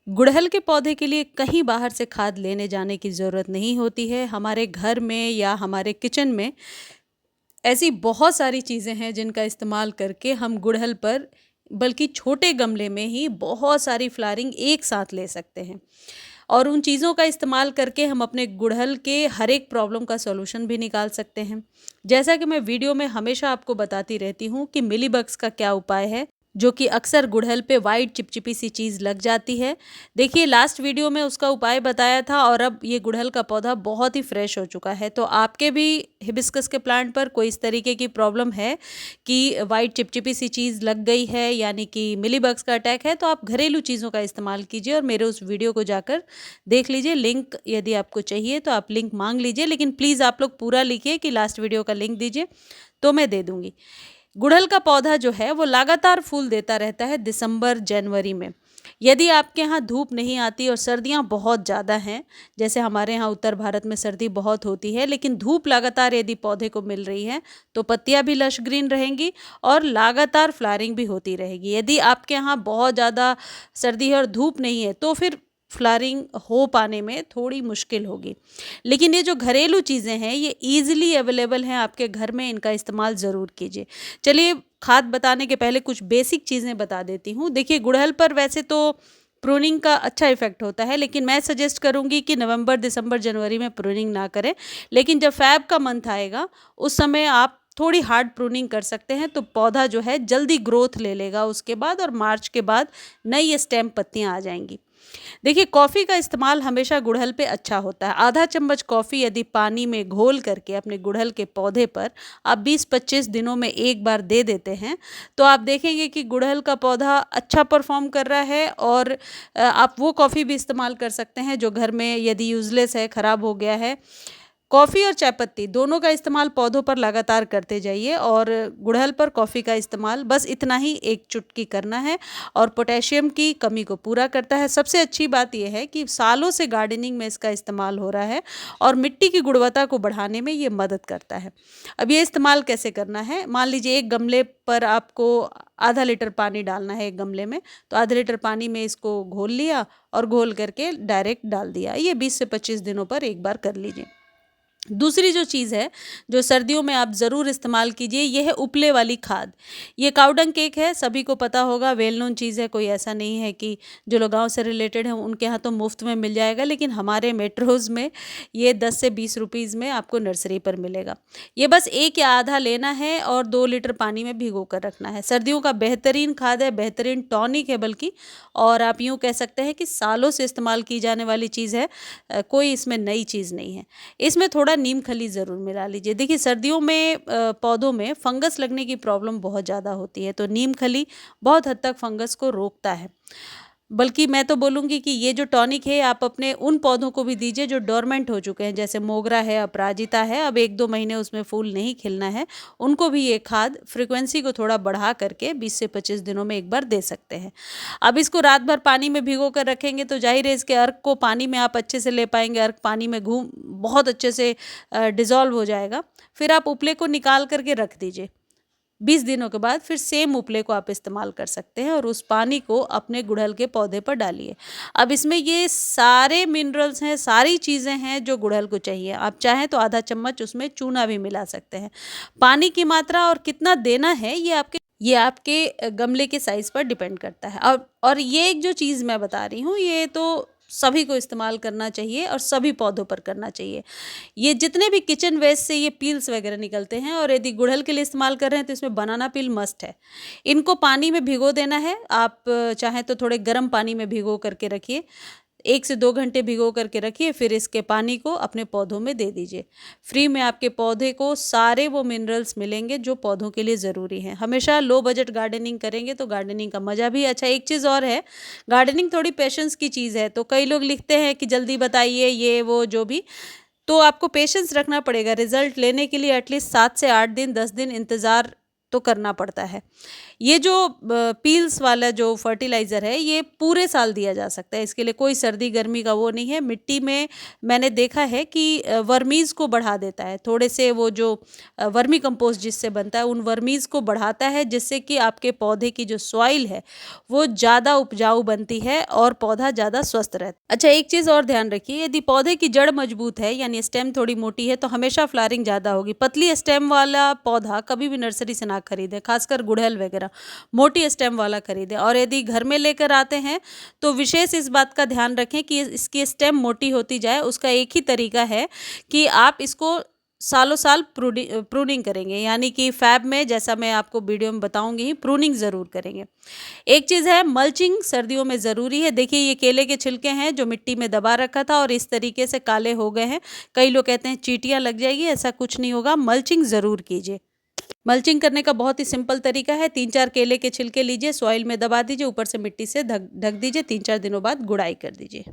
गुड़हल के पौधे के लिए कहीं बाहर से खाद लेने जाने की ज़रूरत नहीं होती है। हमारे घर में या हमारे किचन में ऐसी बहुत सारी चीज़ें हैं जिनका इस्तेमाल करके हम गुड़हल पर, बल्कि छोटे गमले में ही बहुत सारी फ्लावरिंग एक साथ ले सकते हैं। और उन चीज़ों का इस्तेमाल करके हम अपने गुड़हल के हर एक प्रॉब्लम का सॉल्यूशन भी निकाल सकते हैं। जैसा कि मैं वीडियो में हमेशा आपको बताती रहती हूँ कि मिलीबग्स का क्या उपाय है, जो कि अक्सर गुड़हल पे वाइट चिपचिपी सी चीज़ लग जाती है। देखिए, लास्ट वीडियो में उसका उपाय बताया था और अब ये गुड़हल का पौधा बहुत ही फ्रेश हो चुका है। तो आपके भी हिबिस्कस के प्लांट पर कोई इस तरीके की प्रॉब्लम है कि वाइट चिपचिपी सी चीज़ लग गई है, यानी कि मिलीबग्स का अटैक है, तो आप घरेलू चीज़ों का इस्तेमाल कीजिए और मेरे उस वीडियो को जाकर देख लीजिए। लिंक यदि आपको चाहिए तो आप लिंक मांग लीजिए, लेकिन प्लीज़ आप लोग पूरा लिखिए कि लास्ट वीडियो का लिंक दीजिए, तो मैं दे दूंगी। गुड़हल का पौधा जो है वो लगातार फूल देता रहता है दिसंबर जनवरी में। यदि आपके यहाँ धूप नहीं आती और सर्दियाँ बहुत ज़्यादा हैं, जैसे हमारे यहाँ उत्तर भारत में सर्दी बहुत होती है, लेकिन धूप लगातार यदि पौधे को मिल रही है तो पत्तियाँ भी लश ग्रीन रहेंगी और लगातार फ्लावरिंग भी होती रहेगी। यदि आपके यहाँ बहुत ज़्यादा सर्दी है और धूप नहीं है तो फिर फ्लावरिंग हो पाने में थोड़ी मुश्किल होगी। लेकिन ये जो घरेलू चीज़ें हैं ये ईजिली अवेलेबल हैं आपके घर में, इनका इस्तेमाल ज़रूर कीजिए। चलिए, खाद बताने के पहले कुछ बेसिक चीज़ें बता देती हूँ। देखिए, गुड़हल पर वैसे तो प्रूनिंग का अच्छा इफेक्ट होता है, लेकिन मैं सजेस्ट करूँगी कि नवंबर दिसंबर जनवरी में प्रूनिंग ना करें। लेकिन जब फैब का मंथ आएगा उस समय आप थोड़ी हार्ड प्रूनिंग कर सकते हैं, तो पौधा जो है जल्दी ग्रोथ ले लेगा उसके बाद, और मार्च के बाद नई स्टेम पत्तियाँ आ जाएंगी। देखिए, कॉफ़ी का इस्तेमाल हमेशा गुड़हल पे अच्छा होता है। आधा चम्मच कॉफ़ी यदि पानी में घोल करके अपने गुड़हल के पौधे पर आप 20-25 दिनों में एक बार दे देते हैं, तो आप देखेंगे कि गुड़हल का पौधा अच्छा परफॉर्म कर रहा है। और आप वो कॉफ़ी भी इस्तेमाल कर सकते हैं जो घर में यदि यूज़लेस है, ख़राब हो गया है। कॉफ़ी और चाय पत्ती दोनों का इस्तेमाल पौधों पर लगातार करते जाइए, और गुड़हल पर कॉफ़ी का इस्तेमाल बस इतना ही, एक चुटकी करना है, और पोटेशियम की कमी को पूरा करता है। सबसे अच्छी बात यह है कि सालों से गार्डनिंग में इसका इस्तेमाल हो रहा है और मिट्टी की गुणवत्ता को बढ़ाने में ये मदद करता है। अब ये इस्तेमाल कैसे करना है, मान लीजिए एक गमले पर आपको आधा लीटर पानी डालना है एक गमले में, तो आधे लीटर पानी में इसको घोल लिया और घोल करके डायरेक्ट डाल दिया। ये 20 से 25 दिनों पर एक बार कर लीजिए। दूसरी जो चीज़ है जो सर्दियों में आप ज़रूर इस्तेमाल कीजिए, ये है उपले वाली खाद। ये काउडंग केक है, सभी को पता होगा, वेल नोन चीज़ है। कोई ऐसा नहीं है कि जो लोग गाँव से रिलेटेड हैं उनके यहाँ तो मुफ्त में मिल जाएगा, लेकिन हमारे मेट्रोज़ में ये 10 से 20 रुपीज़ में आपको नर्सरी पर मिलेगा। ये बस एक या आधा लेना है और 2 लीटर पानी में भिगो कर रखना है। सर्दियों का बेहतरीन खाद है, बेहतरीन टॉनिक है बल्कि, और आप यूँ कह सकते हैं कि सालों से इस्तेमाल की जाने वाली चीज़ है। कोई इसमें नई चीज़ नहीं है। इसमें थोड़ा नीम खली ज़रूर मिला लीजिए। देखिए, सर्दियों में पौधों में फंगस लगने की प्रॉब्लम बहुत ज़्यादा होती है, तो नीम खली बहुत हद तक फंगस को रोकता है। बल्कि मैं तो बोलूँगी कि ये जो टॉनिक है आप अपने उन पौधों को भी दीजिए जो डोरमेंट हो चुके हैं, जैसे मोगरा है, अपराजिता है, अब 1-2 महीने उसमें फूल नहीं खिलना है, उनको भी ये खाद फ्रीक्वेंसी को थोड़ा बढ़ा करके 20 से 25 दिनों में एक बार दे सकते हैं। अब इसको रात भर पानी में भिगो कर रखेंगे तो ज़ाहिर है इसके अर्क को पानी में आप अच्छे से ले पाएंगे, अर्क पानी में घूम बहुत अच्छे से डिज़ोल्व हो जाएगा। फिर आप उपले को निकाल करके रख दीजिए। 20 दिनों के बाद फिर सेम उपले को आप इस्तेमाल कर सकते हैं और उस पानी को अपने गुड़हल के पौधे पर डालिए। अब इसमें ये सारे मिनरल्स हैं, सारी चीज़ें हैं जो गुड़हल को चाहिए। आप चाहें तो आधा चम्मच उसमें चूना भी मिला सकते हैं। पानी की मात्रा और कितना देना है ये आपके गमले के साइज़ पर डिपेंड करता है। और ये एक जो चीज़ मैं बता रही हूँ ये तो सभी को इस्तेमाल करना चाहिए और सभी पौधों पर करना चाहिए। ये जितने भी किचन वेस्ट से ये पील्स वगैरह निकलते हैं, और यदि गुड़हल के लिए इस्तेमाल कर रहे हैं तो इसमें बनाना पील मस्ट है। इनको पानी में भिगो देना है। आप चाहें तो थोड़े गर्म पानी में भिगो करके रखिए, 1 से 2 घंटे भिगो करके रखिए, फिर इसके पानी को अपने पौधों में दे दीजिए। फ्री में आपके पौधे को सारे वो मिनरल्स मिलेंगे जो पौधों के लिए ज़रूरी हैं। हमेशा लो बजट गार्डनिंग करेंगे तो गार्डनिंग का मज़ा भी अच्छा। एक चीज़ और है, गार्डनिंग थोड़ी पेशेंस की चीज़ है, तो कई लोग लिखते हैं कि जल्दी बताइए ये वो जो भी, तो आपको पेशेंस रखना पड़ेगा। रिजल्ट लेने के लिए एटलीस्ट 7 से 8 दिन 10 दिन इंतज़ार तो करना पड़ता है। ये जो पील्स वाला जो फर्टिलाइज़र है ये पूरे साल दिया जा सकता है, इसके लिए कोई सर्दी गर्मी का वो नहीं है। मिट्टी में मैंने देखा है कि वर्मीज़ को बढ़ा देता है, थोड़े से वो जो वर्मी कंपोस्ट जिससे बनता है उन वर्मीज़ को बढ़ाता है, जिससे कि आपके पौधे की जो सॉइल है वो ज़्यादा उपजाऊ बनती है और पौधा ज़्यादा स्वस्थ रहता है। अच्छा, एक चीज़ और ध्यान रखिए, यदि पौधे की जड़ मजबूत है यानी स्टेम थोड़ी मोटी है तो हमेशा फ्लावरिंग ज़्यादा होगी। पतली स्टेम वाला पौधा कभी भी नर्सरी से ना खरीदें, खासकर गुड़हल वगैरह। मोटी स्टेम वाला खरीदें। और यदि घर में लेकर आते हैं तो विशेष इस बात का ध्यान रखें कि इसकी स्टेम मोटी होती जाए। उसका एक ही तरीका है कि आप इसको सालों साल प्रूनिंग करेंगे, यानी कि फैब में, जैसा मैं आपको वीडियो में बताऊंगी ही, प्रूनिंग ज़रूर करेंगे। एक चीज़ है, मल्चिंग सर्दियों में ज़रूरी है। देखिए ये केले के छिलके हैं जो मिट्टी में दबा रखा था और इस तरीके से काले हो गए हैं। कई लोग कहते हैं चींटियाँ लग जाएगी, ऐसा कुछ नहीं होगा। मल्चिंग ज़रूर कीजिए। मल्चिंग करने का बहुत ही सिंपल तरीका है, 3-4 केले के छिलके लीजिए, सॉइल में दबा दीजिए, ऊपर से मिट्टी से ढक ढक दीजिए, 3-4 दिनों बाद गुड़ाई कर दीजिए।